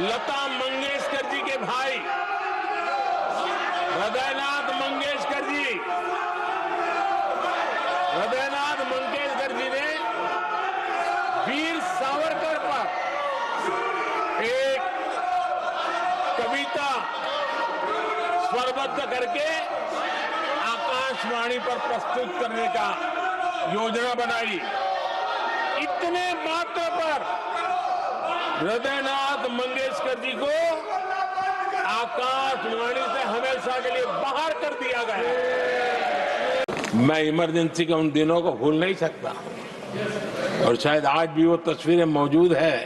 लता मंगेशकर जी के भाई हृदयनाथ मंगेशकर जी ने वीर सावरकर पर एक कविता स्वरबद्ध करके आकाशवाणी पर प्रस्तुत करने का योजना बनाई। इतने मात्र पर हृदयनाथ मंगेशकर जी को आकाशवाणी से हमेशा के लिए बाहर कर दिया गया। मैं इमरजेंसी के उन दिनों को भूल नहीं सकता और शायद आज भी वो तस्वीरें मौजूद है।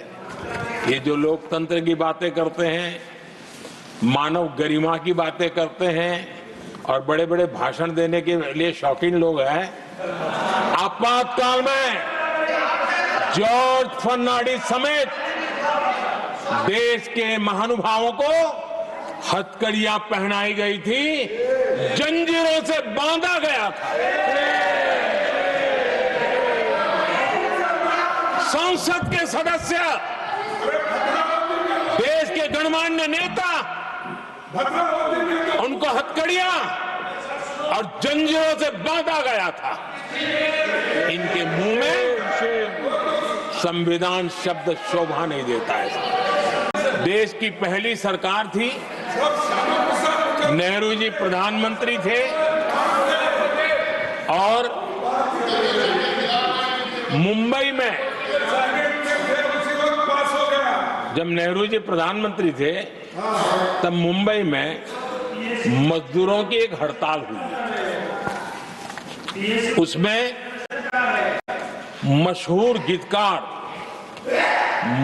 ये जो लोकतंत्र की बातें करते हैं, मानव गरिमा की बातें करते हैं और बड़े बड़े भाषण देने के लिए शौकीन लोग हैं, आपातकाल में जॉर्ज फर्नांडिस समेत देश के महानुभावों को हथकड़ियां पहनाई गई थी, जंजीरों से बांधा गया था। संसद के सदस्य, देश के गणमान्य नेता, उनको हथकड़ियां और जंजीरों से बांधा गया था। इनके मुंह में संविधान शब्द शोभा नहीं देता है। देश की पहली सरकार थी, नेहरू जी प्रधानमंत्री थे और मुंबई में जब नेहरू जी प्रधानमंत्री थे तब मुंबई में मजदूरों की एक हड़ताल हुई। उसमें मशहूर गीतकार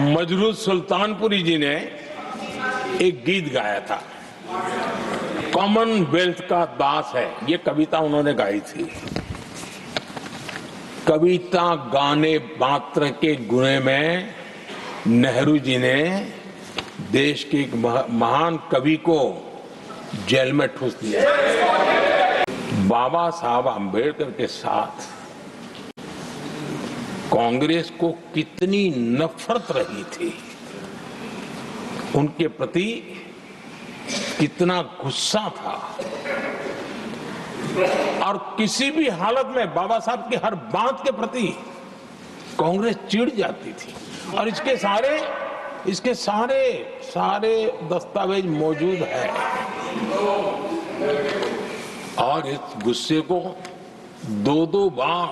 मजरूह सुल्तानपुरी जी ने एक गीत गाया था, कॉमनवेल्थ का दास है, ये कविता उन्होंने गाई थी। कविता गाने मात्र के गुने में नेहरू जी ने देश के एक महान कवि को जेल में ठूस दिया। बाबा साहब आंबेडकर के साथ कांग्रेस को कितनी नफरत रही थी, उनके प्रति कितना गुस्सा था और किसी भी हालत में बाबा साहब की हर बात के प्रति कांग्रेस चिढ़ जाती थी। और इसके सारे दस्तावेज मौजूद है। और इस गुस्से को दो बार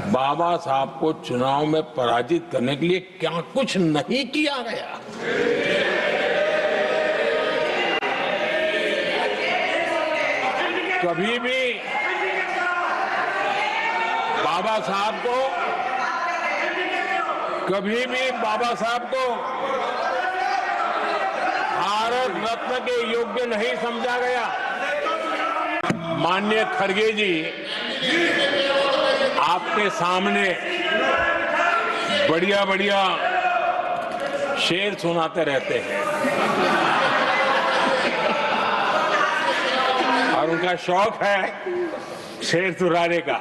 बाबा साहब को चुनाव में पराजित करने के लिए क्या कुछ नहीं किया गया। कभी भी बाबा साहब को भारत रत्न के योग्य नहीं समझा गया। माननीय खड़गे जी आपके सामने बढ़िया शेर सुनाते रहते हैं और उनका शौक है शेर सुनाने का।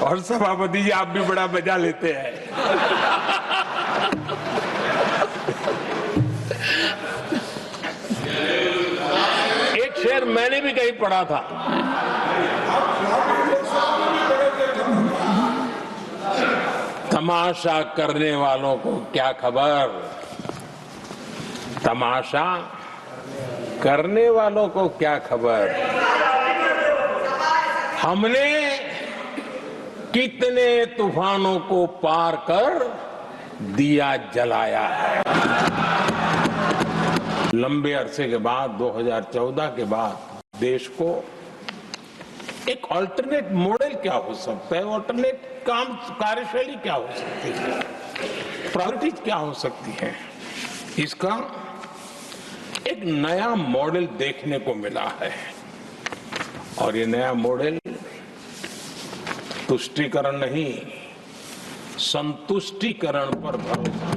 और सभापति जी आप भी बड़ा मजा लेते हैं। एक शेर मैंने भी कहीं पढ़ा था, तमाशा करने वालों को क्या खबर, तमाशा करने वालों को क्या खबर, हमने कितने तूफानों को पार कर दिया जलाया है। लंबे अरसे के बाद 2014 के बाद देश को एक अल्टरनेट मॉडल क्या हो सकता है, अल्टरनेट कार्यशैली क्या हो सकती है, प्रायोरिटीज क्या हो सकती है, इसका एक नया मॉडल देखने को मिला है। और ये नया मॉडल तुष्टीकरण नहीं, संतुष्टीकरण पर भरोसा।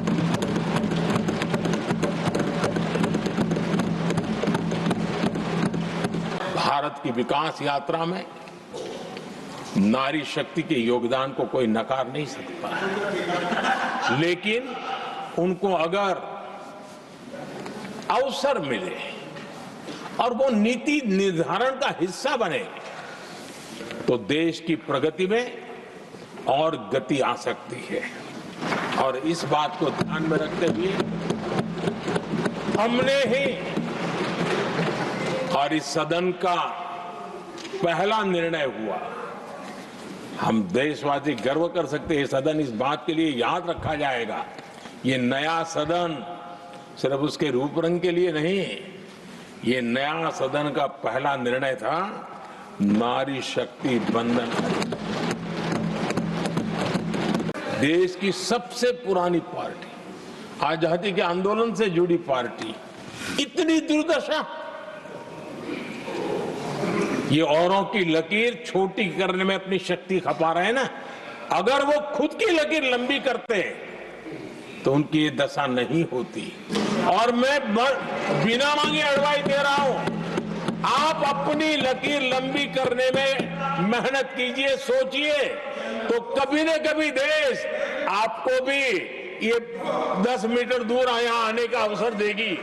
भारत की विकास यात्रा में नारी शक्ति के योगदान को कोई नकार नहीं सकता है, लेकिन उनको अगर अवसर मिले और वो नीति निर्धारण का हिस्सा बने तो देश की प्रगति में और गति आ सकती है। और इस बात को ध्यान में रखते हुए हमने ही और इस सदन का पहला निर्णय हुआ, हम देशवासी गर्व कर सकते हैं, सदन इस बात के लिए याद रखा जाएगा, ये नया सदन सिर्फ उसके रूप रंग के लिए नहीं, ये नया सदन का पहला निर्णय था नारी शक्ति बंधन। देश की सबसे पुरानी पार्टी, आजादी के आंदोलन से जुड़ी पार्टी, इतनी दुर्दशा, ये औरों की लकीर छोटी करने में अपनी शक्ति खपा रहे हैं ना, अगर वो खुद की लकीर लंबी करते तो उनकी ये दशा नहीं होती। और मैं बिना मांगे एडवाइस दे रहा हूं, आप अपनी लकीर लंबी करने में मेहनत कीजिए, सोचिए, तो कभी न कभी देश आपको भी ये 10 मीटर दूर यहाँ आने का अवसर देगी।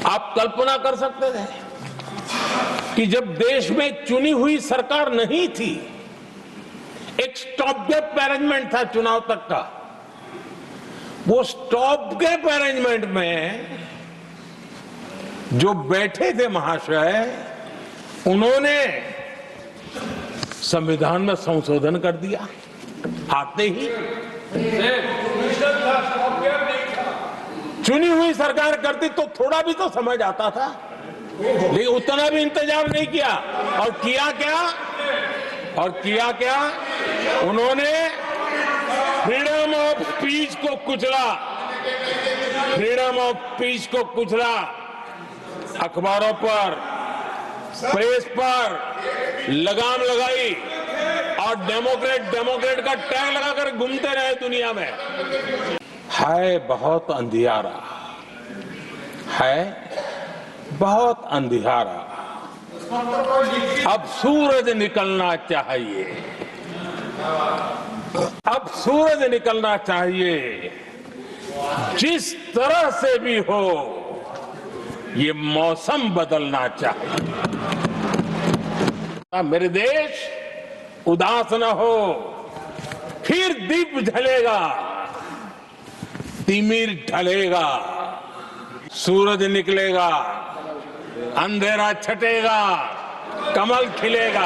आप कल्पना कर सकते थे कि जब देश में चुनी हुई सरकार नहीं थी, एक स्टॉप गैप अरेंजमेंट था चुनाव तक का, वो स्टॉप गैप अरेंजमेंट में जो बैठे थे महाशय, उन्होंने संविधान में संशोधन कर दिया आते ही। चुनी हुई सरकार करती तो थोड़ा भी तो समझ आता था, लेकिन उतना भी इंतजाम नहीं किया। और किया क्या, उन्होंने फ्रीडम ऑफ स्पीच को कुचला, फ्रीडम ऑफ स्पीच को कुचला, अखबारों पर, प्रेस पर लगाम लगाई और डेमोक्रेट का टैग लगाकर घूमते रहे दुनिया में। है बहुत अंधियारा, है बहुत अंधियारा, अब सूरज निकलना चाहिए, अब सूरज निकलना चाहिए, जिस तरह से भी हो ये मौसम बदलना चाहिए। मेरे देश उदास न हो, फिर दीप जलेगा, तिमिर ढलेगा, सूरज निकलेगा, अंधेरा छटेगा, कमल खिलेगा।